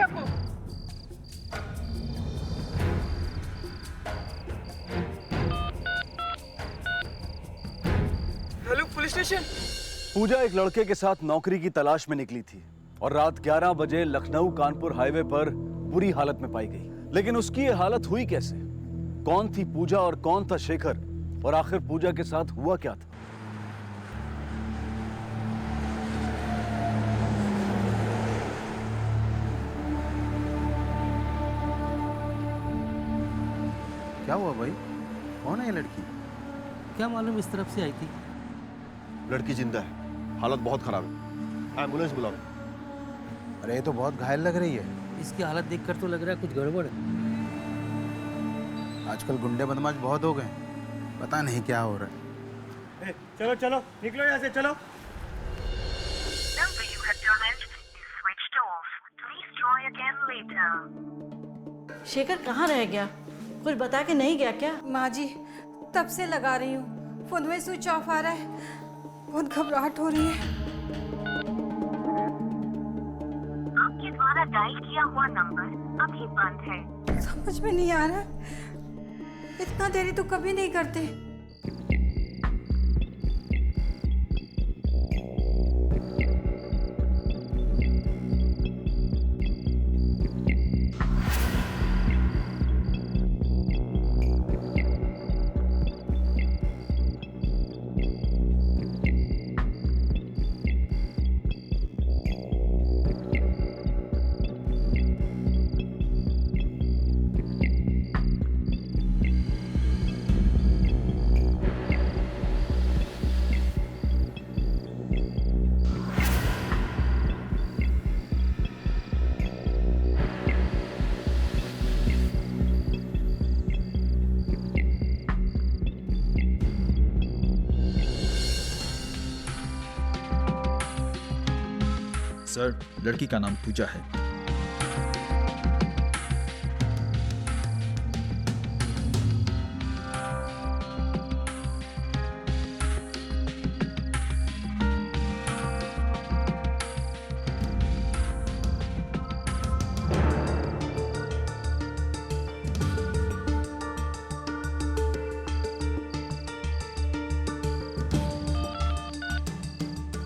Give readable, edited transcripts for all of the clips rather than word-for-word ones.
गया आपको? Hello police station. पूजा एक लड़के के साथ नौकरी की तलाश में निकली थी और रात 11 बजे लखनऊ कानपुर हाईवे पर बुरी हालत में पाई गई। लेकिन उसकी ये हालत हुई कैसे? कौन थी पूजा और कौन था शेखर? और आखिर पूजा के साथ हुआ क्या था? क्या हुआ भाई? कौन है ये लड़की? क्या मालूम इस तरफ से आई थी। लड़की जिंदा है, हालत बहुत खराब है, एम्बुलेंस बुलाओ। अरे ये तो बहुत घायल लग रही है। इसकी हालत देखकर तो लग रहा है कुछ गड़बड़ है। आजकल गुंडे बदमाश बहुत हो गए, पता नहीं क्या हो रहा है। चलो चलो निकलो यहाँ से, चलो। Number you have dialed is switched off. Please try again later. Shekhar कहाँ रह गया? कुछ बता के नहीं गया क्या? माँ जी, तब से लगा रही हूँ, फोन में स्विच ऑफ आ रहा है, बहुत घबराहट हो रही है। आपके द्वारा डायल किया हुआ नंबर अभी बंद है। समझ में नहीं आ रहा, इतना देरी तो कभी नहीं करते। सर, लड़की का नाम पूजा है।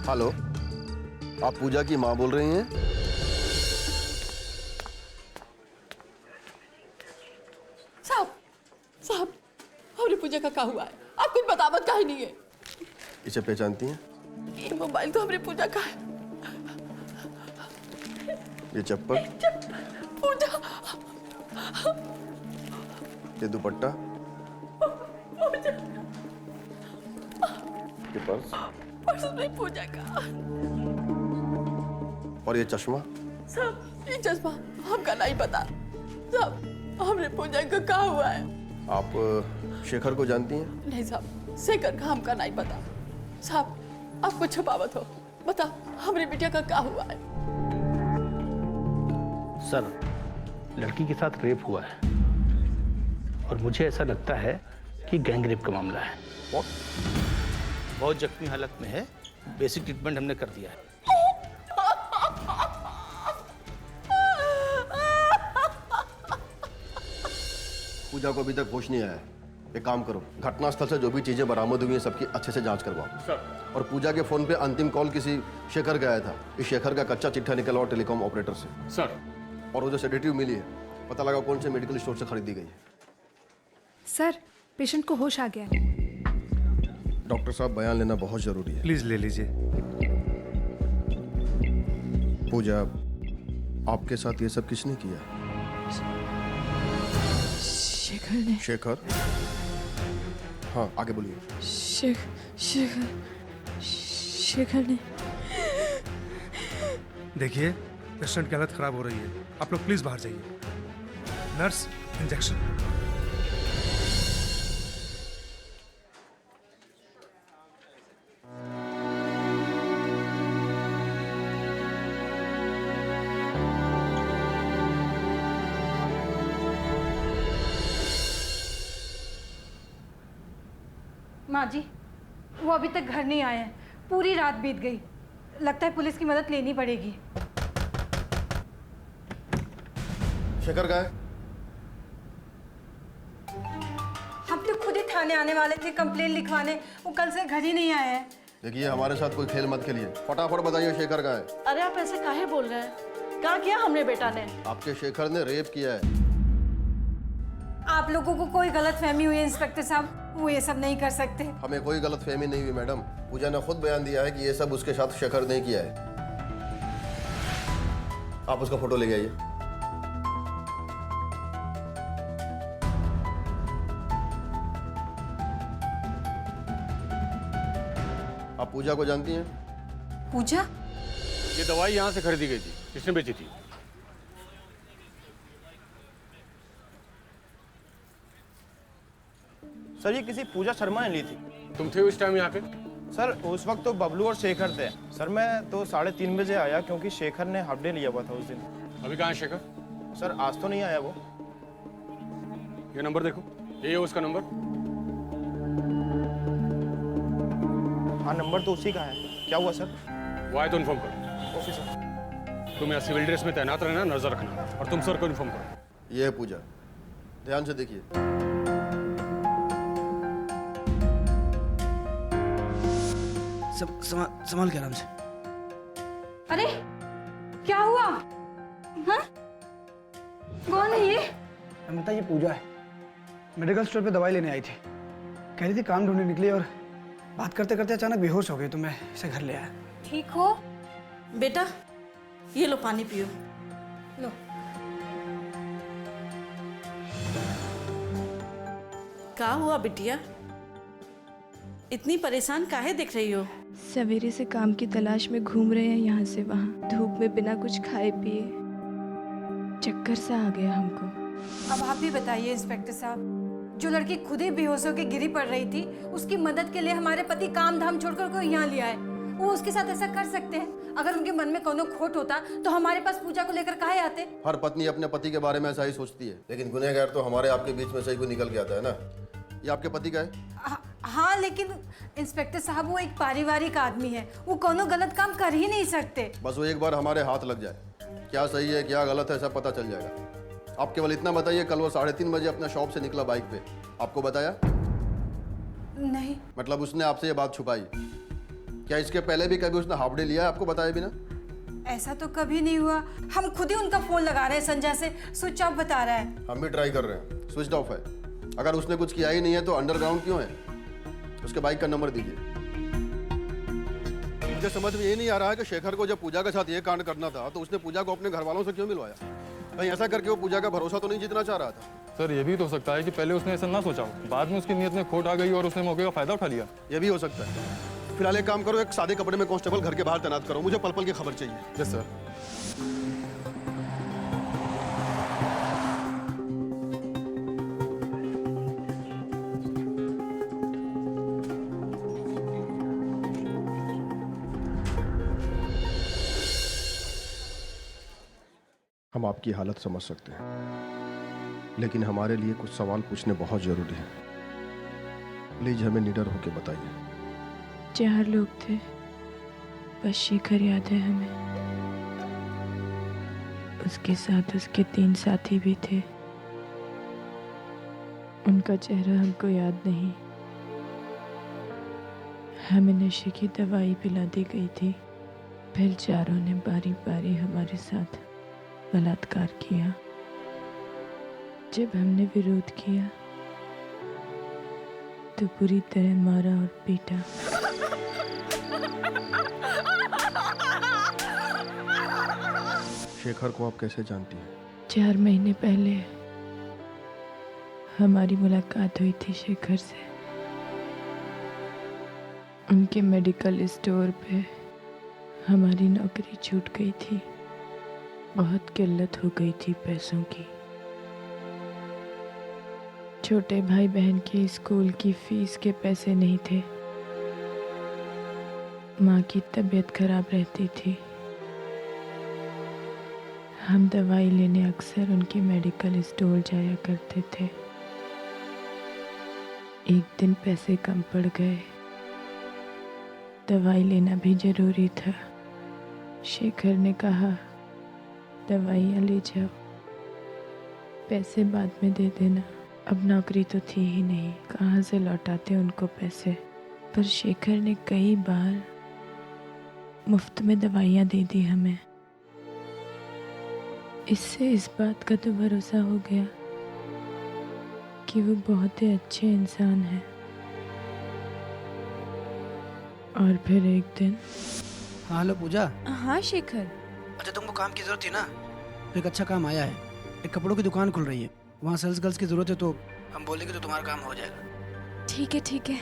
हेलो, आप पूजा की माँ बोल रही हैं? साहब, हमारी पूजा का क्या हुआ है? आप कुछ बतावत का ही नहीं है। इसे पहचानती हैं? ये मोबाइल तो हमारी पूजा का है। ये चप्पल, पूजा, ये दुपट्टा, ये पर्स पर्स में पूजा का। और ये चश्मा। साहब, ये चश्मा हमका नहीं पता। साहब, हमरे पूजा का क्या हुआ है? आप शेखर को जानती हैं? नहीं साहब, शेखर का हमका नहीं पता। साहब, आप कुछ छुपावत हो, बता हमरे बिटिया का क्या हुआ है? सर, लड़की के साथ रेप हुआ है और मुझे ऐसा लगता है कि गैंग रेप का मामला है। बहुत जख्मी हालत में है, बेसिक ट्रीटमेंट हमने कर दिया है। पूजा को अभी तक होश नहीं आया है। एक काम करो, घटनास्थल से जो भी चीजें बरामद हुई हैं सबकी अच्छे से जांच करवाओ। सर। और पूजा के फोन पे अंतिम कॉल किसी शेखर का आया था। इस शेखर का कच्चा चिट्ठा निकला और टेलीकॉम ऑपरेटर से। सर। और वो जो सेडेटिव मिली है, पता लगा कौन से मेडिकल स्टोर से खरीदी गई है। सर, पेशेंट को होश आ गया है। डॉक्टर साहब, बयान लेना बहुत जरूरी है। प्लीज ले लीजिए। पूजा, आपके साथ ये सब किसने किया? शेखर ने। शेखर? हाँ, आगे बोलिए। शेखर ने। देखिए, पेशेंट की हालत खराब हो रही है, आप लोग प्लीज बाहर जाइए। Nurse, injection. माँ जी, वो अभी तक घर नहीं आए हैं, पूरी रात बीत गई। लगता है पुलिस की मदद लेनी पड़ेगी। शेखर कहाँ है? हम तो खुद ही थाने आने वाले थे कंप्लेन लिखवाने, वो कल से घर ही नहीं आया है। देखिए हमारे साथ कोई खेल मत खेलिए, फटाफट बताइए शेखर कहाँ है? अरे आप ऐसे काहे बोल रहे हैं? क्या किया हमने बेटा ने? आपके शेखर ने रेप किया है। आप लोगों को कोई गलत फहमी हुई है इंस्पेक्टर साहब, वो ये सब नहीं कर सकते। हमें कोई गलत फहमी नहीं हुई मैडम। पूजा ने खुद बयान दिया है कि ये सब उसके साथ शेखर ने किया है। आप उसका फोटो लेके आइए। आप पूजा को जानती हैं? पूजा? ये दवाई यहाँ से खरीदी गई थी, किसने बेची थी? सर ये किसी पूजा शर्मा ने ली थी। तुम थे उस टाइम यहाँ पे? सर उस वक्त तो बबलू और शेखर थे। सर मैं तो 3:30 बजे आया क्योंकि शेखर ने हाफ डे लिया हुआ था उस दिन। अभी कहाँ है शेखर? सर आज तो नहीं आया वो। ये नंबर देखो, ये है उसका नंबर। हाँ नंबर तो उसी का है। क्या हुआ सर? वो आए तो इन्फॉर्म करो। Okay sir. तुम यहाँ सिविल ड्रेस में तैनात रहना, नजर रखना, और तुम सर को इन्फॉर्म करो। ये है पूजा, ध्यान से देखिए। संभाल के आराम से। अरे क्या हुआ? हाँ? कौन है ये? अमिता ये पूजा है, मेडिकल स्टोर पे दवाई लेने आई थी। कह रही थी काम ढूंढने निकली और बात करते करते अचानक बेहोश हो गई, तो मैं इसे घर ले आया। ठीक हो? बेटा ये लो पानी पियो। लो। क्या हुआ बिटिया? इतनी परेशान काहे दिख रही हो? सवेरे से काम की तलाश में घूम रहे हैं यहाँ से वहाँ, धूप में बिना कुछ खाए पिए। चक्कर सा आ गया हमको। अब आप ही बताइए इंस्पेक्टर साहब, जो लड़की खुद ही बेहोश होकर गिरी पड़ रही थी, उसकी मदद के लिए हमारे पति काम धाम छोड़कर को यहाँ ले आए। वो उसके साथ ऐसा कर सकते हैं? अगर उनके मन में कोनो खोट होता तो हमारे पास पूजा को लेकर काहे आते? हर पत्नी अपने पति के बारे में ऐसा ही सोचती है, लेकिन गुनहगार तो हमारे आपके बीच में से ही कोई निकल के आता है ना। ये आपके पति का है? हाँ लेकिन इंस्पेक्टर साहब वो एक पारिवारिक आदमी है, वो कोनो गलत काम कर ही नहीं सकते। बस वो एक बार हमारे हाथ लग जाए, क्या सही है क्या गलत है सब पता चल जाएगा। आप केवल इतना बताइए, कल वो 3:30 बजे अपना शॉप से निकला बाइक पे, आपको बताया? नहीं। मतलब उसने आपसे ये बात छुपाई? क्या इसके पहले भी कभी उसने हाफ डे लिया है आपको बताए बिना? ऐसा तो कभी नहीं हुआ। हम खुद ही उनका फोन लगा रहे हैं, संजय से स्विच ऑफ बता रहा है। हम भी ट्राई कर रहे हैं, स्विच ऑफ है। अगर उसने कुछ किया ही नहीं है तो अंडरग्राउंड क्यों है? उसके बाइक का नंबर दीजिए। मुझे समझ में ये नहीं आ रहा है कि शेखर को जब पूजा के साथ ये कांड करना था तो उसने पूजा को अपने घर वालों से क्यों मिलवाया? कहीं ऐसा करके वो पूजा का भरोसा तो नहीं जीतना चाह रहा था? सर ये भी तो हो सकता है कि पहले उसने ऐसा ना सोचा हो, बाद में उसकी नीयत में खोट आ गई और उसने मौके का फायदा उठा लिया। ये भी हो सकता है। फिलहाल एक काम करो, एक सादे कपड़े में कांस्टेबल घर के बाहर तैनात करो, मुझे पल पल की खबर चाहिए। Yes sir. हम आपकी हालत समझ सकते हैं, लेकिन हमारे लिए कुछ सवाल पूछने बहुत जरूरी है। प्लीज हमें निडर होकर बताइए। 4 लोग थे, बस शेखर याद है हमें। उसके साथ उसके 3 साथी भी थे, उनका चेहरा हमको याद नहीं। हमें नशे की दवाई पिला दी गई थी, फिर चारों ने बारी बारी हमारे साथ बलात्कार किया। जब हमने विरोध किया तो पूरी तरह मारा और पीटा। शेखर को आप कैसे जानती हैं? 4 महीने पहले हमारी मुलाकात हुई थी शेखर से। उनके मेडिकल स्टोर पे हमारी नौकरी छूट गई थी, बहुत किल्लत हो गई थी पैसों की। छोटे भाई बहन के स्कूल की फीस के पैसे नहीं थे, माँ की तबीयत खराब रहती थी। हम दवाई लेने अक्सर उनके मेडिकल स्टोर जाया करते थे। एक दिन पैसे कम पड़ गए, दवाई लेना भी जरूरी था। शेखर ने कहा दवाइयाँ ले जाओ, पैसे बाद में दे देना। अब नौकरी तो थी ही नहीं, कहाँ से लौटाते उनको पैसे। पर शेखर ने कई बार मुफ्त में दवाइयाँ दे दी हमें। इससे इस बात का तो भरोसा हो गया कि वो बहुत ही अच्छे इंसान हैं। और फिर एक दिन। हाँ हेलो पूजा। हाँ शेखर। अच्छा तुमको काम की जरूरत थी ना, तो एक अच्छा काम आया है। एक कपड़ों की दुकान खुल रही है, वहाँ सेल्स गर्ल्स की जरूरत है, तो हम बोलेंगे तो तुम्हारा काम हो जाएगा। ठीक है,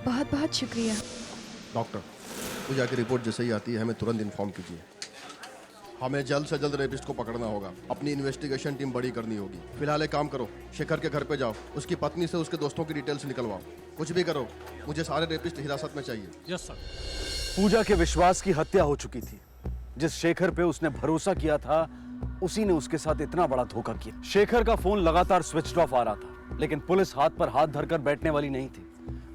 बहुत बहुत शुक्रिया। डॉक्टर, पूजा की रिपोर्ट जैसे ही आती है हमें तुरंत इन्फॉर्म कीजिए। हमें जल्द से जल्द रेपिस्ट को पकड़ना होगा। अपनी इन्वेस्टिगेशन टीम बड़ी करनी होगी। फिलहाल एक काम करो, शेखर के घर पे जाओ, उसकी पत्नी से उसके दोस्तों की डिटेल्स निकलवाओ। कुछ भी करो, मुझे सारे रेपिस्ट हिरासत में चाहिए। Yes sir. पूजा के विश्वास की हत्या हो चुकी थी। जिस शेखर पे उसने भरोसा किया था, उसी ने उसके साथ इतना बड़ा धोखा किया। शेखर का फोन लगातार स्विच ऑफ आ रहा था, लेकिन पुलिस हाथ पर हाथ धरकर बैठने वाली नहीं थी।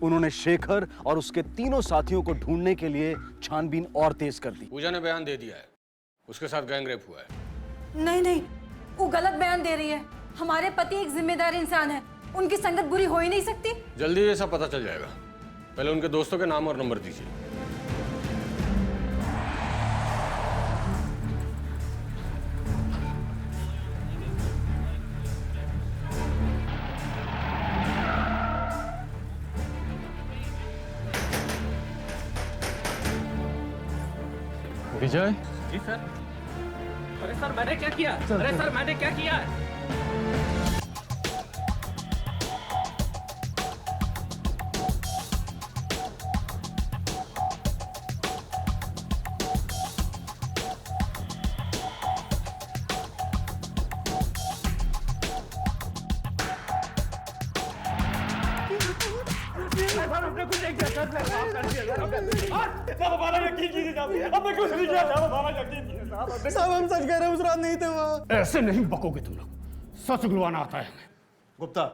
उन्होंने शेखर और उसके तीनों साथियों को ढूंढने के लिए छानबीन और तेज कर दी। पूजा ने बयान दे दिया है, उसके साथ गैंगरेप हुआ है। नहीं, वो गलत बयान दे रही है। हमारे पति एक जिम्मेदार इंसान है, उनकी संगत बुरी हो ही नहीं सकती। जल्दी ये सब पता चल जाएगा। पहले उनके दोस्तों के नाम और नंबर दीजिए। विजय। जी सर। अरे सर मैंने क्या किया? अरे सर मैंने क्या किया? साहब हम सच कह रहे हैं, उस रात नहीं थे वहाँ। ऐसे नहीं बकोगे तुम लोग, सच गुलवाना आता है हमें। गुप्ता,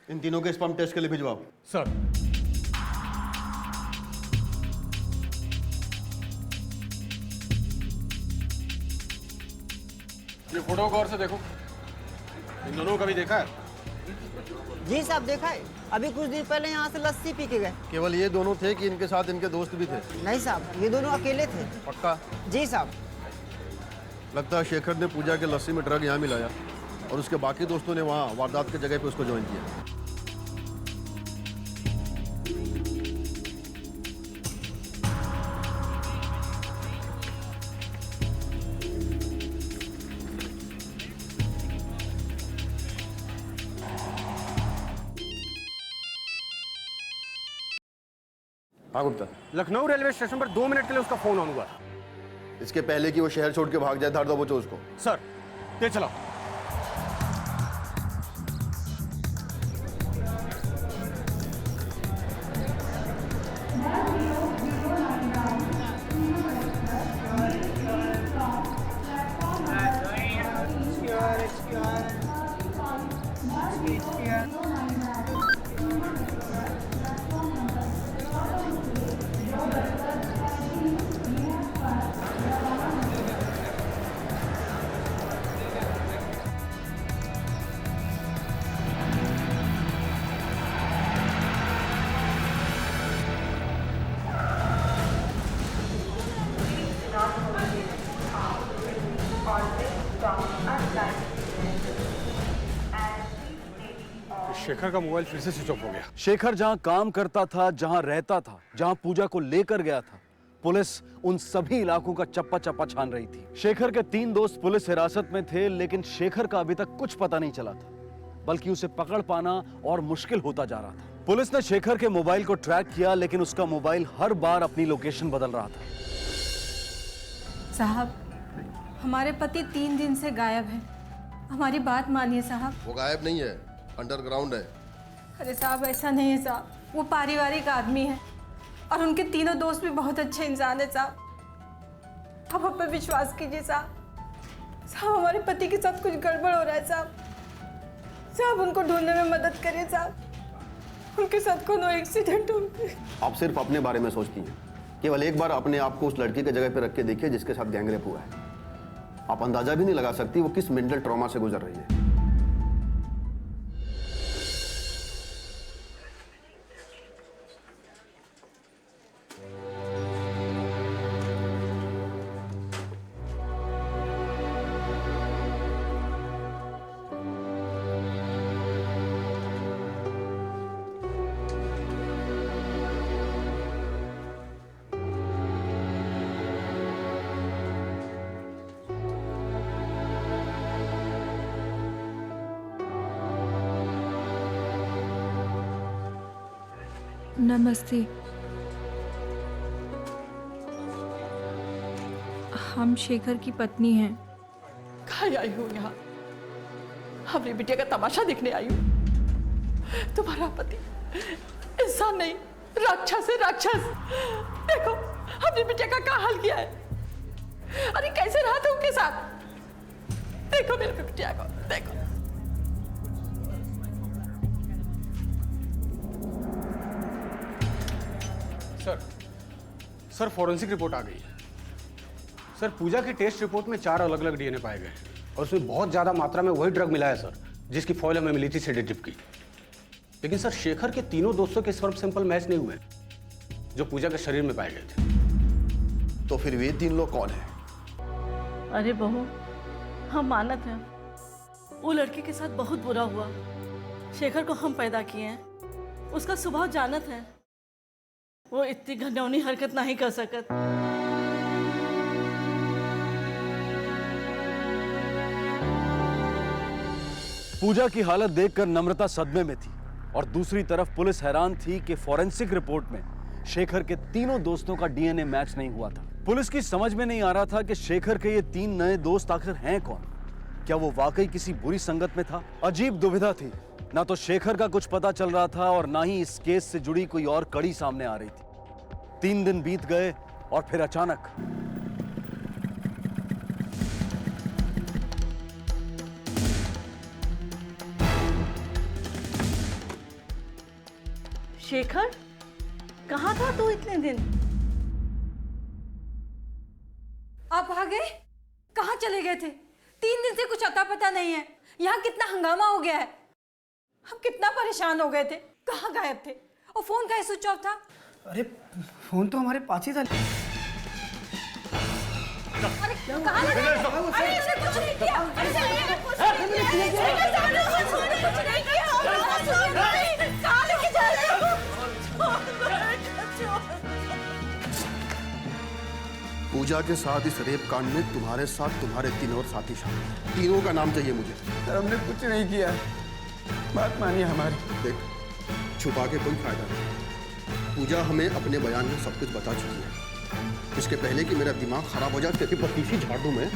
इन तीनों के स्पर्म टेस्ट के लिए भिजवाओ। सर। ये फोटो गौर से देखो, इन दोनों को कभी देखा है? जी साहब देखा है, अभी कुछ दिन पहले यहाँ से लस्सी पी के गए। केवल ये दोनों थे कि इनके साथ इनके दोस्त भी थे? नहीं साहब, ये दोनों अकेले थे। पक्का? जी साहब। लगता है शेखर ने पूजा के लस्सी में ड्रग यहाँ मिलाया और उसके बाकी दोस्तों ने वहाँ वारदात की जगह पे उसको ज्वाइन किया। हाँ गुप्ता। लखनऊ रेलवे स्टेशन पर 2 मिनट के लिए उसका फोन ऑन हुआ था। इसके पहले कि वो शहर छोड़ के भाग जाए, धार दो बचो उसको। सर, तेज चलाओ। शेखर का मोबाइल फिर से स्विच ऑफ हो गया। शेखर जहां काम करता था, जहां रहता था, जहां पूजा को लेकर गया था, पुलिस उन सभी इलाकों का चप्पा चप्पा छान रही थी। शेखर के 3 दोस्त पुलिस हिरासत में थे, लेकिन शेखर का अभी तक कुछ पता नहीं चला था, बल्कि उसे पकड़ पाना और मुश्किल होता जा रहा था। पुलिस ने शेखर के मोबाइल को ट्रैक किया, लेकिन उसका मोबाइल हर बार अपनी लोकेशन बदल रहा था। साहब, हमारे पति 3 दिन से गायब हैं। हमारी बात मानिए साहब। वो गायब नहीं है, अंडरग्राउंड है। अरे साहब ऐसा नहीं है साहब, वो पारिवारिक आदमी है और उनके तीनों दोस्त भी बहुत अच्छे इंसान है साहब। आप पर विश्वास कीजिए साहब। साहब हमारे पति के साथ कुछ गड़बड़ हो रहा है साहब। साहब उनको ढूंढने में मदद करिए साहब। उनके साथ कोनो एक्सीडेंट हो। आप सिर्फ अपने बारे में सोचती हैं। केवल एक बार अपने आप को उस लड़की की जगह पे रख के देखिए जिसके साथ गैंगरेप हुआ है। आप अंदाजा भी नहीं लगा सकती वो किस मेंटल ट्रॉमा से गुजर रही है। नमस्ते। हम शेखर की पत्नी हैं। कहाँ आई हूँ यहाँ? हमारी बिटिया का तमाशा देखने आई हूँ। तुम्हारा पति इंसान नहीं, राक्षस है, राक्षस। देखो हमारी बिटिया का क्या हाल किया है। अरे कैसे रहा था उनके साथ? देखो मेरे बिटिया को, देखो। सर फॉरेंसिक रिपोर्ट आ गई है। सर पूजा की टेस्ट रिपोर्ट में 4 अलग अलग डीएनए पाए गए और उसमें बहुत ज्यादा मात्रा में वही ड्रग मिला है सर जिसकी फॉइल हमें मिली थी सेडेटिव की। लेकिन सर शेखर के तीनों दोस्तों के स्पर्म सैंपल मैच नहीं हुए जो पूजा के शरीर में पाए गए थे। तो फिर वे 3 लोग कौन हैं? अरे बहू, हम मानत हैं वो लड़के के साथ बहुत बुरा हुआ। शेखर को हम पैदा किए हैं, उसका स्वभाव जानत है, वो इतनी घिनौनी हरकत नहीं कर सकत। पूजा की हालत देखकर नम्रता सदमे में थी और दूसरी तरफ पुलिस हैरान थी कि फॉरेंसिक रिपोर्ट में शेखर के तीनों दोस्तों का डीएनए मैच नहीं हुआ था। पुलिस की समझ में नहीं आ रहा था कि शेखर के ये 3 नए दोस्त आखिर हैं कौन। क्या वो वाकई किसी बुरी संगत में था? अजीब दुविधा थी। ना तो शेखर का कुछ पता चल रहा था और ना ही इस केस से जुड़ी कोई और कड़ी सामने आ रही थी। 3 दिन बीत गए और फिर अचानक शेखर, कहाँ था तू इतने दिन? आप आ गए? कहाँ चले गए थे? 3 दिन से कुछ अता पता नहीं है। यहाँ कितना हंगामा हो गया है। हम कितना परेशान हो गए थे। कहाँ गायब थे? और फोन का स्विच ऑफ था। अरे फोन तो हमारे पास ही था। अरे कहाँ लगा? अरे इसने कुछ नहीं किया। अरे इसने कुछ नहीं किया। कहाँ लेके जा रहे हो? पूजा के साथ इस रेप कांड में तुम्हारे साथ तुम्हारे 3 और साथी शामिल। तीनों का नाम चाहिए मुझे। सर हमने कुछ नहीं किया, बात मानिए हमारी। देख, छुपा के कोई फायदा नहीं। पूजा हमें अपने बयान में सब कुछ बता चुकी है। इसके पहले कि मेरा दिमाग खराब हो जाए तेरी पतीसी झाड़ दूं मैं,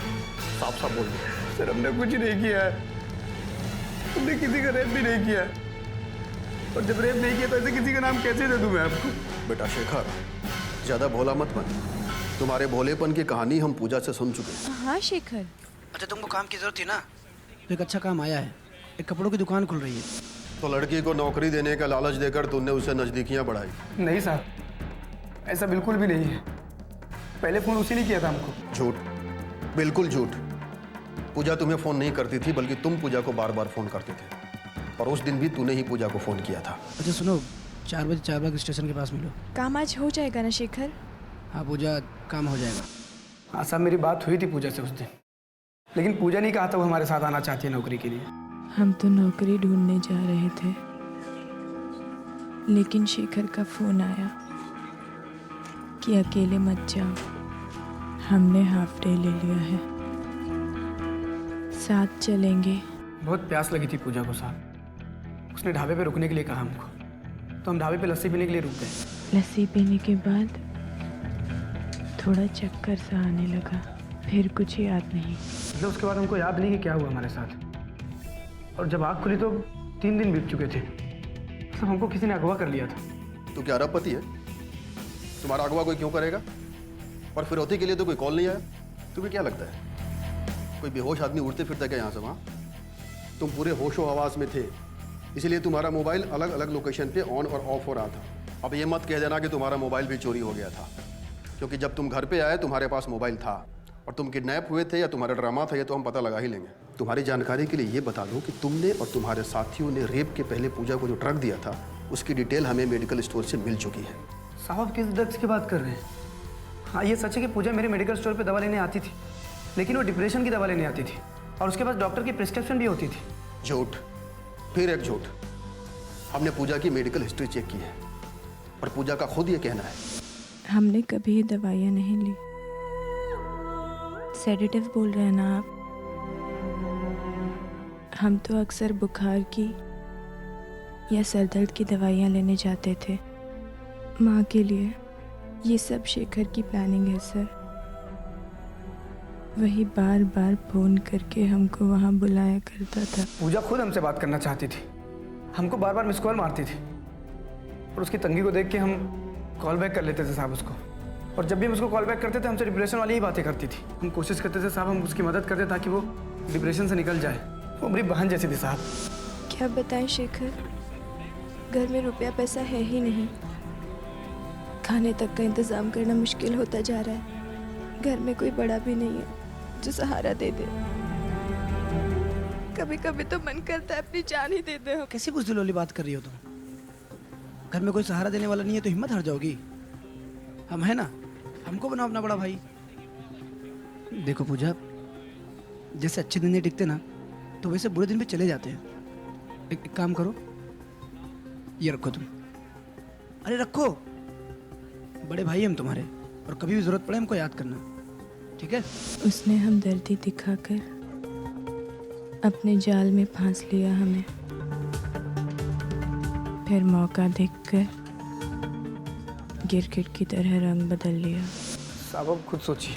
साफ साफ बोल दूं। सर हमने कुछ नहीं किया है, हमने किसी का रेप भी नहीं किया। और जब रेप नहीं किया तो ऐसे किसी का नाम कैसे दे दूं मैं आपको? बेटा शेखर, ज्यादा भोला मत बन। तुम्हारे भोलेपन की कहानी हम पूजा से सुन चुके हैं। हाँ शेखर। अच्छा तुमको काम की जरूरत थी ना, तो एक अच्छा काम आया है। एक कपड़ों की दुकान खुल रही है। तो लड़की को नौकरी देने का लालच देकर तुमने उससे नजदीकियां बढ़ाई? नहीं साहब, ऐसा बिल्कुल भी नहीं है। पहले फोन उसी ने किया था हमको। झूठ, बिल्कुल झूठ। पूजा तुम्हें फोन नहीं करती थी, बल्कि तुम पूजा को बार बार फोन करते थे। और उस दिन भी तूने ही पूजा को फोन किया था। अच्छा सुनो, 4 बजे चारबाग स्टेशन के पास मिलो। काम आज हो जाएगा ना शेखर? हाँ पूजा, काम हो जाएगा। हाँ साहब, मेरी बात हुई थी पूजा से उस दिन, लेकिन पूजा नहीं कहा था वो हमारे साथ आना चाहती है नौकरी के लिए। हम तो नौकरी ढूंढने जा रहे थे, लेकिन शेखर का फोन आया कि अकेले मत जाओ, हमने हाफ डे ले लिया है, साथ चलेंगे। बहुत प्यास लगी थी पूजा को साहब। उसने ढाबे पे रुकने के लिए कहा हमको, तो हम ढाबे पे लस्सी पीने के लिए रुक गए। लस्सी पीने के बाद थोड़ा चक्कर सा आने लगा, फिर कुछ याद नहीं। मतलब उसके बाद हमको याद नहीं कि क्या हुआ हमारे साथ। और जब आँख खुली तो 3 दिन बीत चुके थे। सब हमको किसी ने अगवा कर लिया था। तू क्या अरबपति है? तुम्हारा अगवा कोई क्यों करेगा? और फिरौती के लिए तो कोई कॉल नहीं आया। तुम्हें क्या लगता है कोई बेहोश आदमी उड़ते फिरता क्या यहाँ से वहाँ? तुम पूरे होशो हवास में थे, इसलिए तुम्हारा मोबाइल अलग अलग लोकेशन पे ऑन और ऑफ हो रहा था। अब ये मत कह देना कि तुम्हारा मोबाइल भी चोरी हो गया था, क्योंकि जब तुम घर पे आए तुम्हारे पास मोबाइल था। और तुम किडनैप हुए थे या तुम्हारा ड्रामा था, ये तो हम पता लगा ही लेंगे। तुम्हारी जानकारी के लिए ये बता दूं कि तुमने और तुम्हारे साथियों ने रेप के पहले पूजा को जो ड्रग दिया था, उसकी डिटेल हमें मेडिकल स्टोर से मिल चुकी है। साहब किस ड्रग्स की बात कर रहे हैं? हाँ ये सच है कि पूजा मेरे मेडिकल स्टोर पे दवा लेने आती थी, लेकिन वो डिप्रेशन की दवा लेने आती थी और उसके पास डॉक्टर की प्रिस्क्रिप्शन भी होती थी। झूठ, फिर एक झूठ। हमने पूजा की मेडिकल हिस्ट्री चेक की है और पूजा का खुद ये कहना है हमने कभी दवाइयाँ नहीं ली। सेडेटिव बोल रहे हैं ना आप? हम तो अक्सर बुखार की या सर दर्द की दवाइयाँ लेने जाते थे, माँ के लिए। ये सब शेखर की प्लानिंग है सर। वही बार बार फोन करके हमको वहाँ बुलाया करता था। पूजा खुद हमसे बात करना चाहती थी, हमको बार बार मिस कॉल मारती थी और उसकी तंगी को देख के हम कॉल बैक कर लेते थे साहब उसको। और जब भी हम उसको कॉल बैक करते थे हमसे डिप्रेशन वाली ही बातें करती थी। हम कोशिश करते थे साहब हम उसकी मदद करते ताकि वो डिप्रेशन से निकल जाए। वो हमारी बहन जैसी थी साहब। क्या बताएं शेखर, घर में रुपया पैसा है ही नहीं, खाने तक का इंतजाम करना मुश्किल होता जा रहा है। घर में कोई बड़ा भी नहीं है जो सहारा दे दे। कभी कभी तो मन करता है अपनी जान ही दे दे। कैसी बुज़दिल वाली बात कर रही हो तुम? घर में कोई सहारा देने वाला नहीं है तो हिम्मत हार जाओगी। हम है ना, हमको बनाओ अपना बड़ा भाई। देखो पूजा, जैसे अच्छे दिन नहीं टिकते ना तो वैसे बुरे दिन भी चले जाते हैं। एक काम करो, ये रखो तुम। अरे रखो, बड़े भाई हम तुम्हारे, और कभी भी जरूरत पड़े हमको याद करना, ठीक है? उसने हमदर्दी दिखाकर अपने जाल में फांस लिया हमें। फिर मौका देखकर गिरगिट की तरह रंग बदल लिया। साहब अब खुद सोचिए,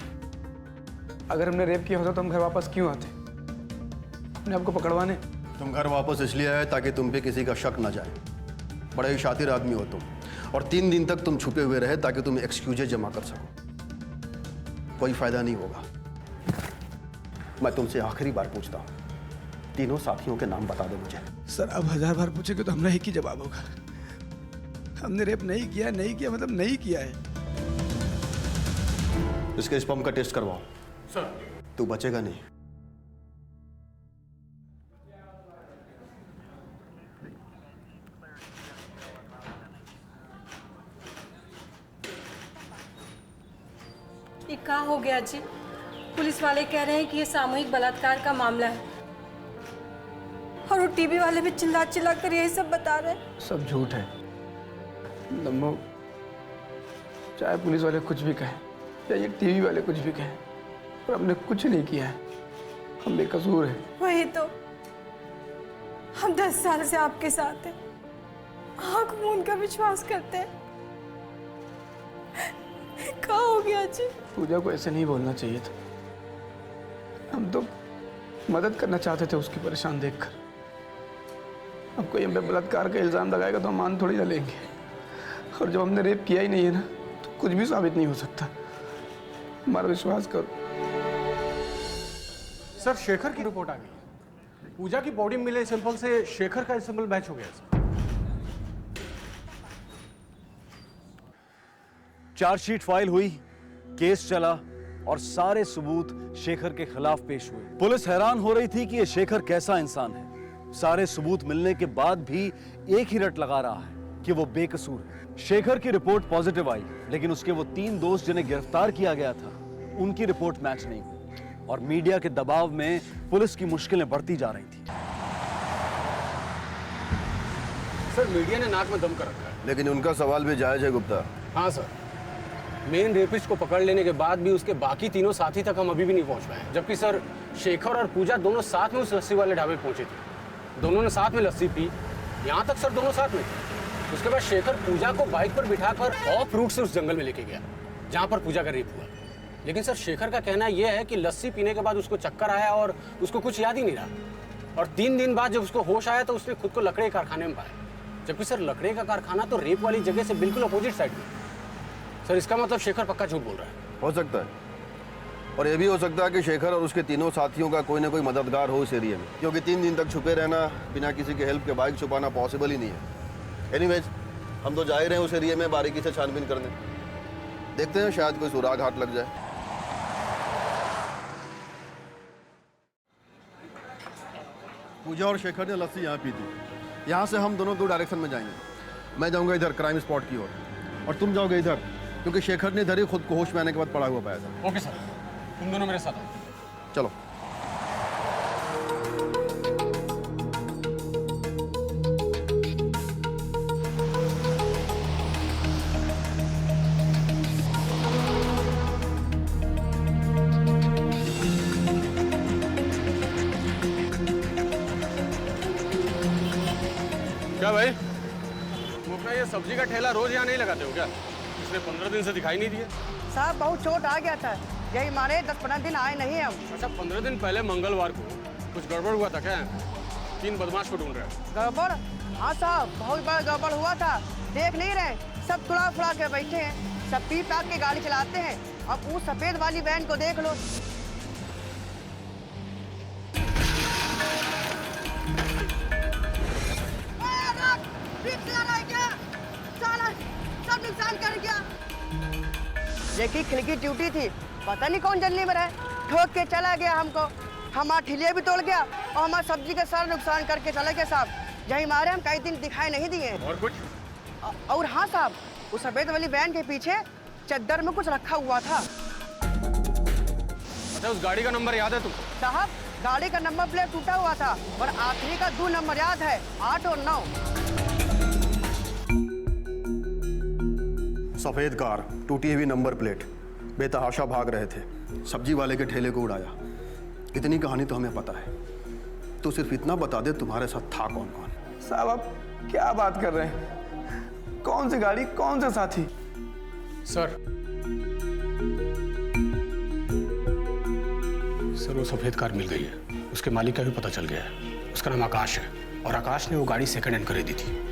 अगर हमने रेप किया होता तो हम घर वापस क्यों आते? हमने आपको पकड़वाने। तुम घर वापस इसलिए आए ताकि तुम पे किसी का शक न जाए। बड़े ही शातिर आदमी हो तुम, और 3 दिन तक तुम छुपे हुए रहे ताकि तुम एक्सक्यूजेज जमा कर सको। कोई फायदा नहीं होगा। मैं तुमसे आखिरी बार पूछता हूँ, तीनों साथियों के नाम बता दो मुझे। सर अब 1000 बार पूछेंगे तो हमारा एक ही जवाब होगा, हमने रेप नहीं किया। नहीं किया मतलब नहीं किया है। इसके स्पर्म का टेस्ट करवाओ। सर तू बचेगा नहीं। ये क्या हो गया जी? पुलिस वाले कह रहे हैं कि ये सामूहिक बलात्कार का मामला है, और वो टीवी वाले भी चिल्ला चिल्ला कर यही सब बता रहे हैं। सब झूठ है लम्बो, चाहे पुलिस वाले कुछ भी कहें या ये टीवी वाले कुछ भी कहें, पर हमने कुछ नहीं किया है। हम बेकसूर हैं। वही तो, हम 10 साल से आपके साथ हैं, आंख मूंद कर विश्वास करते हैं। क्या हो गया जी? पूजा को ऐसे नहीं बोलना चाहिए था। हम तो मदद करना चाहते थे उसकी परेशान देखकर। अब कोई हम पे बलात्कार का इल्जाम लगाएगा तो हम मान थोड़ी ना लेंगे, और जब हमने रेप किया ही नहीं है ना तो कुछ भी साबित नहीं हो सकता। हमारा विश्वास करो। सर शेखर की रिपोर्ट आ गई। पूजा की बॉडी मिले सैंपल से शेखर का सैंपल मैच हो गया सर। चार्जशीट फाइल हुई, केस चला और सारे सबूत शेखर के खिलाफ पेश हुए। पुलिस हैरान हो रही थी कि यह शेखर कैसा इंसान है। सारे सबूत मिलने के बाद भी एक ही रट लगा रहा है कि वो बेकसूर है। शेखर की रिपोर्ट पॉजिटिव आई, लेकिन उसके वो 3 दोस्त जिन्हें गिरफ्तार किया गया था उनकी रिपोर्ट मैच नहीं हुई, और मीडिया के दबाव में पुलिस की मुश्किलें बढ़ती जा रही थी। सर मीडिया ने नाक में दम कर रखा है। लेकिन उनका सवाल भी जायज है गुप्ता। हाँ सर, मेन रेपिस्ट को पकड़ लेने के बाद भी उसके बाकी तीनों साथी तक हम अभी भी नहीं पहुंच पाए। जबकि सर शेखर और पूजा दोनों साथ में उस लस्सी वाले ढाबे पहुंचे थे। दोनों ने साथ में लस्सी पी, यहाँ तक सर दोनों साथ में थे। उसके बाद शेखर पूजा को बाइक पर बिठाकर ऑफ रूट से उस जंगल में लेके गया जहाँ पर पूजा का रेप हुआ। लेकिन सर शेखर का कहना यह है कि लस्सी पीने के बाद उसको चक्कर आया और उसको कुछ याद ही नहीं रहा, और 3 दिन बाद जब उसको होश आया तो उसने खुद को लकड़े कारखाने में पाया। जबकि सर लकड़े का कारखाना तो रेप वाली जगह से बिल्कुल अपोजिट साइड में। सर इसका मतलब शेखर पक्का झूठ बोल रहा है। हो सकता है, और यह भी हो सकता है कि शेखर और उसके तीनों साथियों का कोई ना कोई मददगार हो इस एरिया में, क्योंकि 3 दिन तक छुपे रहना बिना किसी के हेल्प के बाइक छुपाना पॉसिबल ही नहीं है। एनीवेज, हम तो जा ही रहे हैं उस एरिया में बारीकी से छानबीन करने। देखते हैं, शायद कोई सुराग हाथ लग जाए। पूजा और शेखर ने लस्सी यहाँ पी थी। यहाँ से हम दोनों 2 डायरेक्शन में जाएंगे। मैं जाऊँगा इधर क्राइम स्पॉट की ओर, और तुम जाओगे इधर, क्योंकि शेखर ने इधर ही खुद को होश में आने के बाद पड़ा हुआ पाया था। ओके सर, तुम दोनों मेरे साथ आओ। चलो। क्या भाई, वो अच्छा, ये सब्जी का ठेला रोज यहाँ नहीं लगाते हो क्या? पिछले 15 दिन से दिखाई नहीं दिए। साहब बहुत चोट आ गया था, यही मारे 10-15 दिन आए नहीं हम। अच्छा, 15 दिन पहले मंगलवार को कुछ गड़बड़ हुआ था क्या? 3 बदमाश को ढूंढ रहे हैं। गड़बड़? हाँ साहब, बहुत बड़ा गड़बड़ हुआ था। देख नहीं रहे, सब तुड़ा फुड़ा के बैठे हैं, सब पी पाक के गाड़ी चलाते हैं। अब उस सफेद वाली वैन को देख लो। सब नुकसान कर गया। देखी खिड़की टूटी थी, पता नहीं कौन जल्दी में है, ठोक के चला गया हमको। हमारा ठिलिया भी तोड़ गया और हमारा सब्जी का सारा नुकसान करके चला गया साहब। यही मारे हम कई दिन दिखाई नहीं दिए। और कुछ? और हाँ साहब, उस सफेद वाली वैन के पीछे चद्दर में कुछ रखा हुआ था। अच्छा, उस गाड़ी का नंबर याद है तुमको? साहब, गाड़ी का नंबर प्लेट टूटा हुआ था और आखिरी का 2 नंबर याद है, 8 और 9। सफ़ेद कार, टूटी हुई नंबर प्लेट, बेतहाशा भाग रहे थे, सब्जी वाले के ठेले को उड़ाया। इतनी कहानी तो हमें पता है, तो सिर्फ इतना बता दे तुम्हारे साथ था कौन कौन? साहब आप क्या बात कर रहे हैं? कौन सी गाड़ी, कौन से साथी? सर वो सफेद कार मिल गई है, उसके मालिक का भी पता चल गया है। उसका नाम आकाश है और आकाश ने वो गाड़ी सेकंड हैंड खरीदी थी।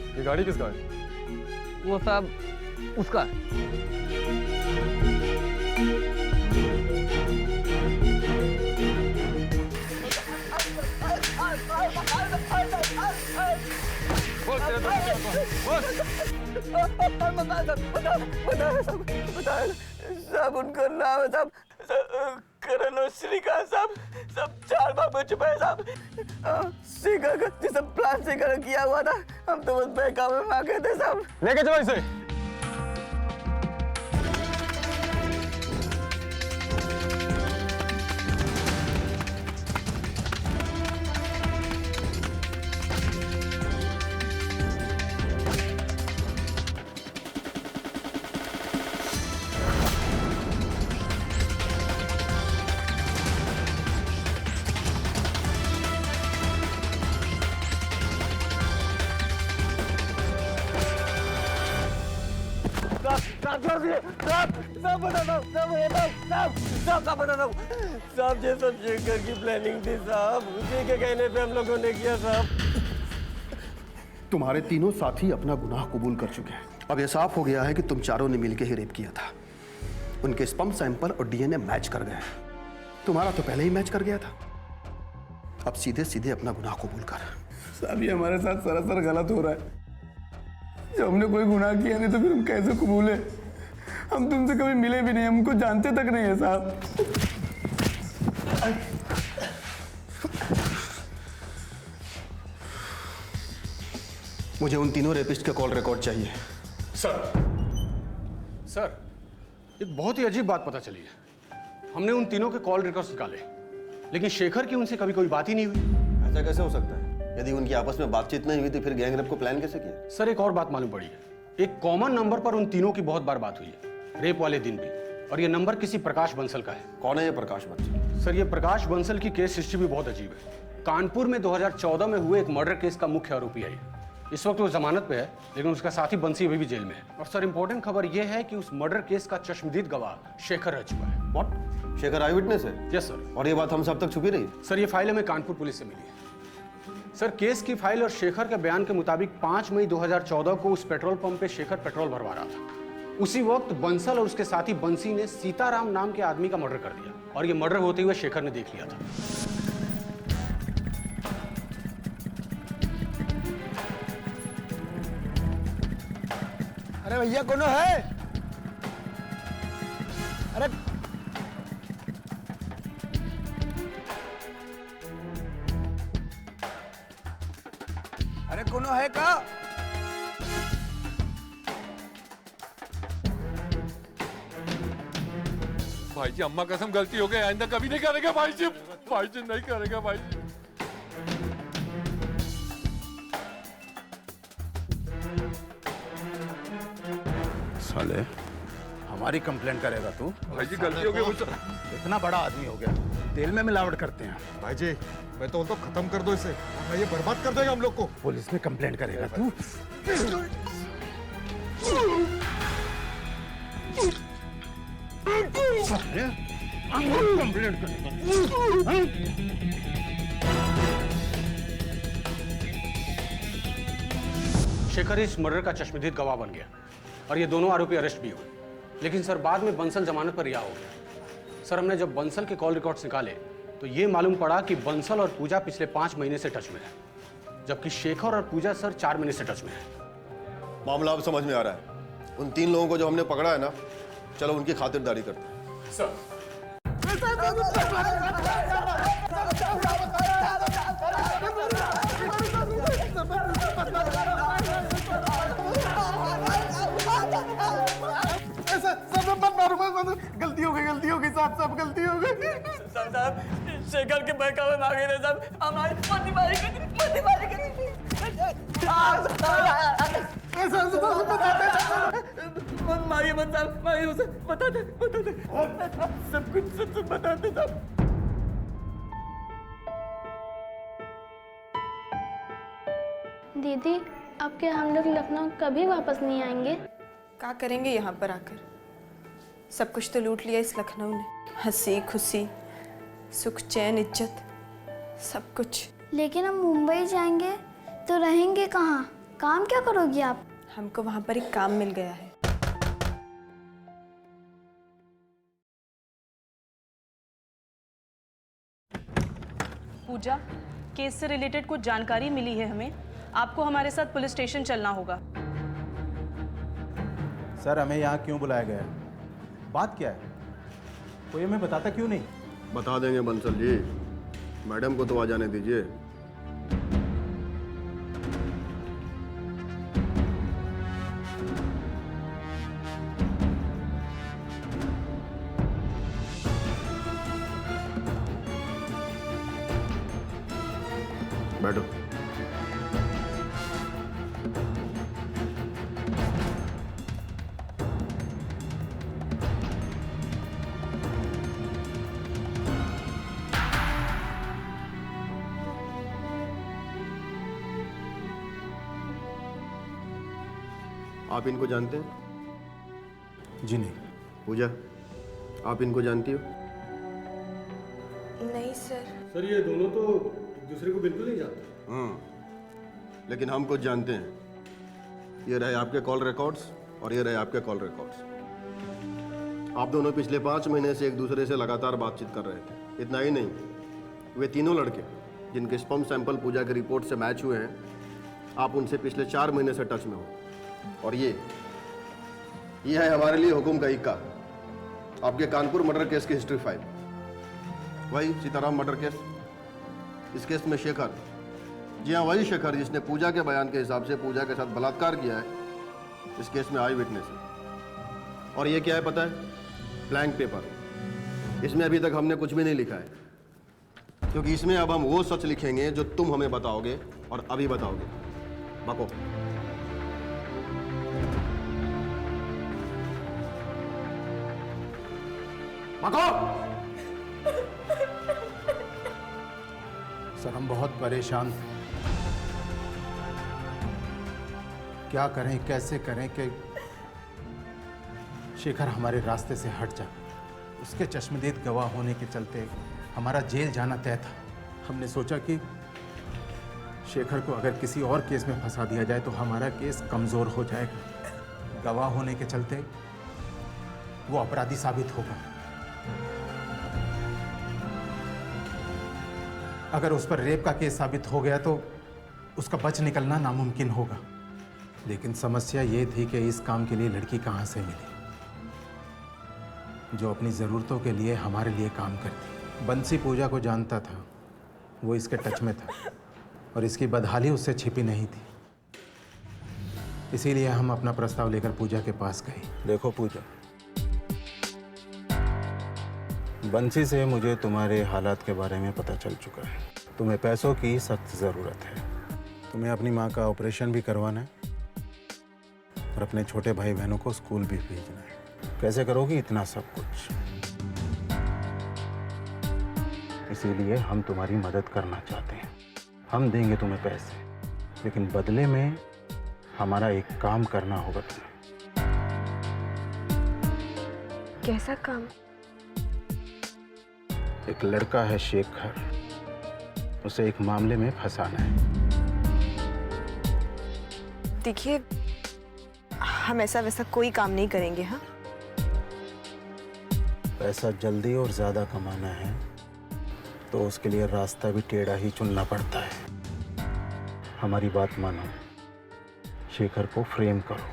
ये गाड़ी किसका है? वो साहब उसका। सब उनका नाम है साहब, करण और श्रीकांत साहब, सब 4 बार बच चुके हैं साहब। शेखर का जिस प्लान शेखर किया हुआ था, हम तो बस बहकावे में आ गए थे साहब। लेके चलो इसे। साहब ये सब शेखर की प्लानिंग थी साहब, उसी के कहने पे हम लोगों ने किया साहब। तुम्हारे तीनों साथी अपना गुनाह कबूल कर चुके हैं। अब यह साफ हो गया है कि तुम चारों ने मिलकर ही रेप किया था। उनके स्पर्म सैंपल और डीएनए मैच कर गए। तुम्हारा तो पहले ही मैच कर गया था। अब सीधे सीधे अपना गुनाह कबूल कर। साहब ये हमारे साथ सरासर गलत हो रहा है। जब हमने कोई गुनाह किया नहीं तो फिर हम कैसे कबूले? हम तुमसे कभी मिले भी नहीं, हमको जानते तक नहीं है साहब। मुझे उन तीनों रेपिस्ट के कॉल रिकॉर्ड चाहिए। सर एक बहुत ही अजीब बात पता चली है। हमने उन तीनों के कॉल रिकॉर्ड्स निकाले, लेकिन शेखर की उनसे कभी कोई बात ही नहीं हुई। ऐसा कैसे हो सकता है? यदि उनकी आपस में बातचीत नहीं हुई तो फिर गैंग रेप को प्लान कैसे किया? सर एक और बात मालूम पड़ी है। एक कॉमन नंबर पर उन तीनों की बहुत बार बात हुई है, रेप वाले दिन भी, और ये नंबर किसी प्रकाश बंसल का है। कौन है ये प्रकाश बंसल? सर ये प्रकाश बंसल की केस हिस्ट्री भी बहुत अजीब है। कानपुर में 2014 में हुए एक मर्डर केस का मुख्य आरोपी है। इस वक्त वो जमानत पे है, लेकिन उसका साथी बंसी अभी भी जेल में है। और सर इंपॉर्टेंट खबर यह है कि उस मर्डर केस का चश्मदीद गवाह शेखर रह चुका है। व्हाट? शेखर आई विटनेस है? Yes sir. और ये बात हम सब तक छुपी रही? सर ये फाइल हमें कानपुर पुलिस से मिली है। सर केस की फाइल और शेखर के बयान के मुताबिक 5 मई 2014 को उस पेट्रोल पंप पे शेखर पेट्रोल भरवा रहा था। उसी वक्त बंसल और उसके साथी बंसी ने सीताराम नाम के आदमी का मर्डर कर दिया, और ये मर्डर होते हुए शेखर ने देख लिया था। अरे भैया कौन है? अरे अरे कौन है का? भाई जी अम्मा कसम गलती हो गई, आइंदा कभी नहीं करेगा भाई जी। भाई जी नहीं करेगा भाई जी। साले हमारी कंप्लेंट करेगा तू? भाई जी गलती हो गई मुझसे। इतना बड़ा आदमी हो गया, तेल में मिलावट करते हैं। भाई जी मैं तो खत्म कर दो इसे, वरना ये बर्बाद कर देगा हम लोग को। पुलिस में कंप्लेंट करेगा तू? कंप्लेंट करेगा। शेखर इस मर्डर का चश्मदीद गवाह बन गया और ये दोनों आरोपी अरेस्ट भी हुए। लेकिन सर बाद में बंसल जमानत पर रिहा हो गया। सर हमने जब बंसल के कॉल रिकॉर्ड्स निकाले तो ये मालूम पड़ा कि बंसल और पूजा पिछले 5 महीने से टच में है, जबकि शेखर और पूजा सर 4 महीने से टच में है। मामला अब समझ में आ रहा है। उन 3 लोगों को जो हमने पकड़ा है ना, चलो उनकी खातिरदारी करते हैं। सर गलती हो गई साहब, सब गलती हो गई। साहब शेखर के बहकावे में आ गए थे साहब, हमारी मत मारिए मत साहब, मारिए उसे, बता दे सब कुछ सब बता दे साहब। दीदी अब क्या हम लोग लखनऊ कभी वापस नहीं आएंगे? क्या करेंगे यहाँ पर आकर? सब कुछ तो लूट लिया इस लखनऊ ने, हंसी खुशी सुख चैन इज्जत सब कुछ। लेकिन हम मुंबई जाएंगे तो रहेंगे कहाँ? काम क्या करोगी आप? हमको वहाँ पर एक काम मिल गया है। पूजा, केस से रिलेटेड कुछ जानकारी मिली है हमें, आपको हमारे साथ पुलिस स्टेशन चलना होगा। सर हमें यहाँ क्यों बुलाया गया है? बात क्या है? कोई हमें बताता क्यों नहीं? बता देंगे बंसल जी, मैडम को तो आ जाने दीजिए। बैठो। आप इनको जानते हैं? जी नहीं। पूजा, आप इनको जानती हो? नहीं सर। सर ये दोनों तो एक दूसरे को बिल्कुल नहीं जानते। लेकिन हम कुछ जानते हैं। ये रहे आपके कॉल रिकॉर्ड्स और ये रहे आपके कॉल रिकॉर्ड्स। आप दोनों पिछले 5 महीने से एक दूसरे से लगातार बातचीत कर रहे थे। इतना ही नहीं, वे तीनों लड़के जिनके स्पर्म सैंपल पूजा की रिपोर्ट से मैच हुए हैं, आप उनसे पिछले 4 महीने से टच में हो। और ये है हमारे लिए हुकुम का इक्का, आपके कानपुर मर्डर केस की हिस्ट्री फाइल। वही सीताराम मर्डर केस। इस केस में शेखर, जी हाँ वही शेखर जिसने पूजा के बयान के हिसाब से पूजा के साथ बलात्कार किया है, इस केस में आई विटनेस है। और ये क्या है पता है? Blank paper. इसमें अभी तक हमने कुछ भी नहीं लिखा है, क्योंकि इसमें अब हम वो सच लिखेंगे जो तुम हमें बताओगे और अभी बताओगे। बको। सर हम बहुत परेशान थे, क्या करें कैसे करें कि शेखर हमारे रास्ते से हट जाए। उसके चश्मदीद गवाह होने के चलते हमारा जेल जाना तय था। हमने सोचा कि शेखर को अगर किसी और केस में फंसा दिया जाए तो हमारा केस कमज़ोर हो जाएगा। गवाह होने के चलते वो अपराधी साबित होगा। अगर उस पर रेप का केस साबित हो गया तो उसका बच निकलना नामुमकिन होगा। लेकिन समस्या ये थी कि इस काम के लिए लड़की कहाँ से मिली जो अपनी ज़रूरतों के लिए हमारे लिए काम करती। बंसी पूजा को जानता था, वो इसके टच में था और इसकी बदहाली उससे छिपी नहीं थी। इसीलिए हम अपना प्रस्ताव लेकर पूजा के पास गए। देखो पूजा, बंसी से मुझे तुम्हारे हालात के बारे में पता चल चुका है। तुम्हें पैसों की सख्त ज़रूरत है। तुम्हें अपनी माँ का ऑपरेशन भी करवाना है और अपने छोटे भाई बहनों को स्कूल भी भेजना है। कैसे करोगी इतना सब कुछ? इसीलिए हम तुम्हारी मदद करना चाहते हैं। हम देंगे तुम्हें पैसे, लेकिन बदले में हमारा एक काम करना होगा तुम्हें। कैसा काम? एक लड़का है शेखर, उसे एक मामले में फंसाना है। देखिए, हम ऐसा वैसा कोई काम नहीं करेंगे। हाँ, पैसा जल्दी और ज्यादा कमाना है तो उसके लिए रास्ता भी टेढ़ा ही चुनना पड़ता है। हमारी बात मानो, शेखर को फ्रेम करो।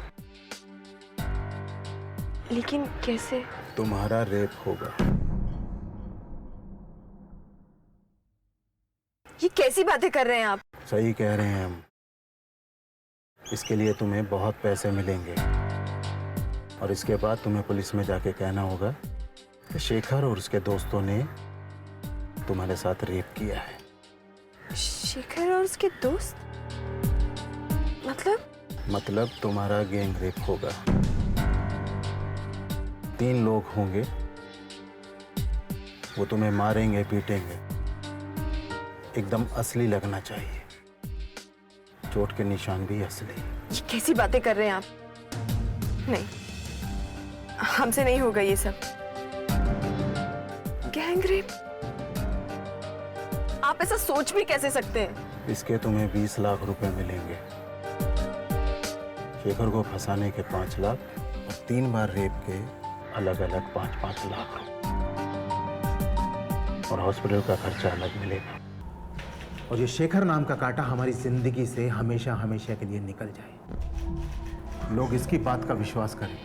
लेकिन कैसे? तुम्हारा रेप होगा। ये कैसी बातें कर रहे हैं आप? सही कह रहे हैं हम। इसके लिए तुम्हें बहुत पैसे मिलेंगे और इसके बाद तुम्हें पुलिस में जाके कहना होगा कि शेखर और उसके दोस्तों ने तुम्हारे साथ रेप किया है। शेखर और उसके दोस्त? मतलब तुम्हारा गैंग रेप होगा। 3 लोग होंगे, वो तुम्हें मारेंगे, पीटेंगे। एकदम असली लगना चाहिए, चोट के निशान भी असली। ये कैसी बातें कर रहे हैं आप? नहीं, हमसे नहीं होगा ये सब। Gang rape? आप ऐसा सोच भी कैसे सकते हैं? इसके तुम्हें 20 लाख रुपए मिलेंगे। शेखर को फंसाने के 5 लाख और 3 बार रेप के अलग अलग 5-5 लाख रुपए, और हॉस्पिटल का खर्चा अलग मिलेगा। और ये शेखर नाम का कांटा हमारी जिंदगी से हमेशा हमेशा के लिए निकल जाए। लोग इसकी बात का विश्वास करें।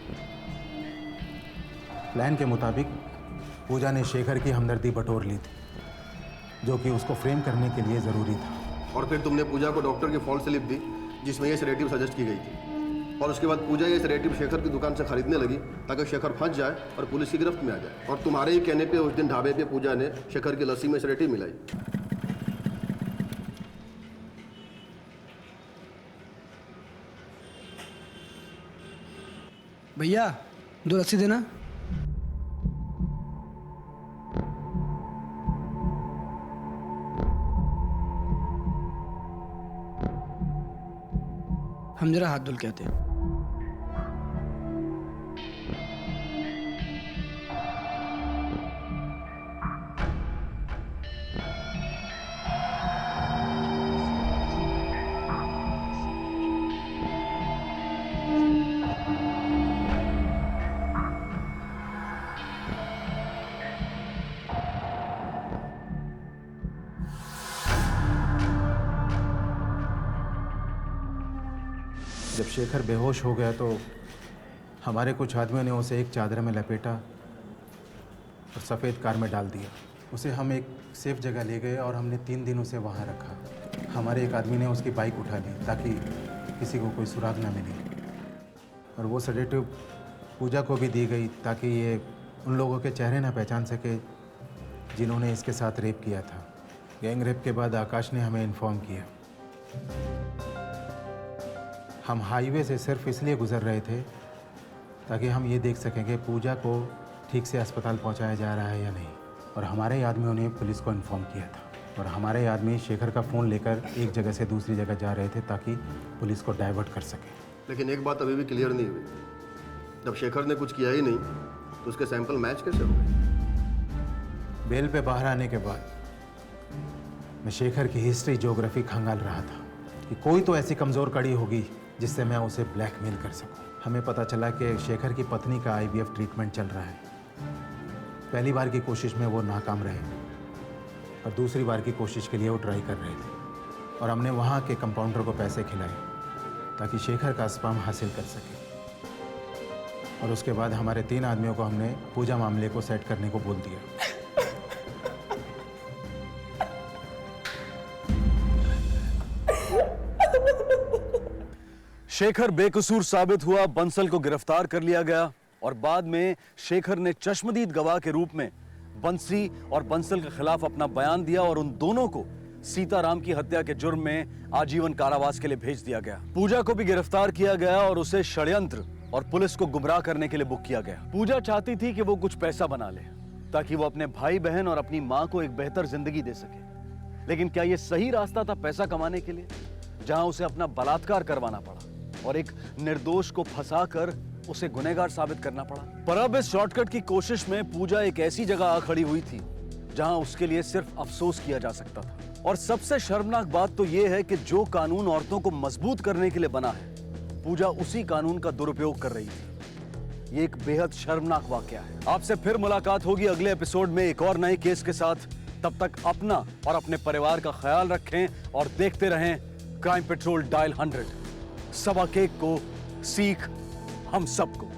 प्लान के मुताबिक पूजा ने शेखर की हमदर्दी बटोर ली थी, जो कि उसको फ्रेम करने के लिए जरूरी था। और फिर तुमने पूजा को डॉक्टर की फॉल्स स्लिप दी जिसमें ये सेडेटिव सजेस्ट की गई थी, और उसके बाद पूजा ये सेडेटिव शेखर की दुकान से खरीदने लगी ताकि शेखर फंस जाए और पुलिस की गिरफ्त में आ जाए। और तुम्हारे ही कहने पे उस दिन ढाबे पे पूजा ने शेखर की लस्सी में सेडेटिव मिलाई। भैया 2 लस्सी देना। हम जरा हाथ धुल के आते हैं। जब शेखर बेहोश हो गया तो हमारे कुछ आदमियों ने उसे एक चादर में लपेटा और सफ़ेद कार में डाल दिया। उसे हम एक सेफ जगह ले गए और हमने 3 दिन उसे वहाँ रखा। हमारे एक आदमी ने उसकी बाइक उठा ली ताकि किसी को कोई सुराग ना मिले, और वो सेडेटिव पूजा को भी दी गई ताकि ये उन लोगों के चेहरे ना पहचान सके जिन्होंने इसके साथ रेप किया था। गैंग रेप के बाद आकाश ने हमें इन्फॉर्म किया। हम हाईवे से सिर्फ इसलिए गुजर रहे थे ताकि हम ये देख सकें कि पूजा को ठीक से अस्पताल पहुंचाया जा रहा है या नहीं। और हमारे आदमियों ने पुलिस को इन्फॉर्म किया था, और हमारे आदमी शेखर का फ़ोन लेकर एक जगह से दूसरी जगह जा रहे थे ताकि पुलिस को डाइवर्ट कर सके। लेकिन एक बात अभी भी क्लियर नहीं हुई, जब शेखर ने कुछ किया ही नहीं तो उसके सैंपल मैच कैसे हो गए? बेल पे बाहर आने के बाद मैं शेखर की हिस्ट्री ज्योग्राफी खंगाल रहा था कि कोई तो ऐसी कमज़ोर कड़ी होगी जिससे मैं उसे ब्लैकमेल कर सकूं। हमें पता चला कि शेखर की पत्नी का IVF ट्रीटमेंट चल रहा है। पहली बार की कोशिश में वो नाकाम रहे और दूसरी बार की कोशिश के लिए वो ट्राई कर रहे थे, और हमने वहाँ के कंपाउंडर को पैसे खिलाए ताकि शेखर का स्पर्म हासिल कर सके। और उसके बाद हमारे 3 आदमियों को हमने पूजा मामले को सेट करने को बोल दिया। शेखर बेकसूर साबित हुआ, बंसल को गिरफ्तार कर लिया गया, और बाद में शेखर ने चश्मदीद गवाह के रूप में बंसी और बंसल के खिलाफ अपना बयान दिया, और उन दोनों को सीताराम की हत्या के जुर्म में आजीवन कारावास के लिए भेज दिया गया। पूजा को भी गिरफ्तार किया गया और उसे षड्यंत्र और पुलिस को गुमराह करने के लिए बुक किया गया। पूजा चाहती थी कि वो कुछ पैसा बना ले ताकि वो अपने भाई बहन और अपनी मां को एक बेहतर जिंदगी दे सके। लेकिन क्या ये सही रास्ता था पैसा कमाने के लिए, जहां उसे अपना बलात्कार करवाना पड़ा और एक निर्दोष को फंसाकर उसे गुनहगार साबित करना पड़ा। पर अब इस शॉर्टकट की कोशिश में पूजा एक ऐसी जगह आ खड़ी हुई थी जहां उसके लिए सिर्फ अफसोस किया जा सकता था। और सबसे शर्मनाक बात तो यह है कि जो कानून औरतों को मजबूत करने के लिए बना है, पूजा उसी कानून का दुरुपयोग कर रही थी। ये एक बेहद शर्मनाक वाकया है। आपसे फिर मुलाकात होगी अगले एपिसोड में एक और नए केस के साथ। तब तक अपना और अपने परिवार का ख्याल रखें और देखते रहें क्राइम पेट्रोल डायल 100। सबक एक को सीख हम सबको।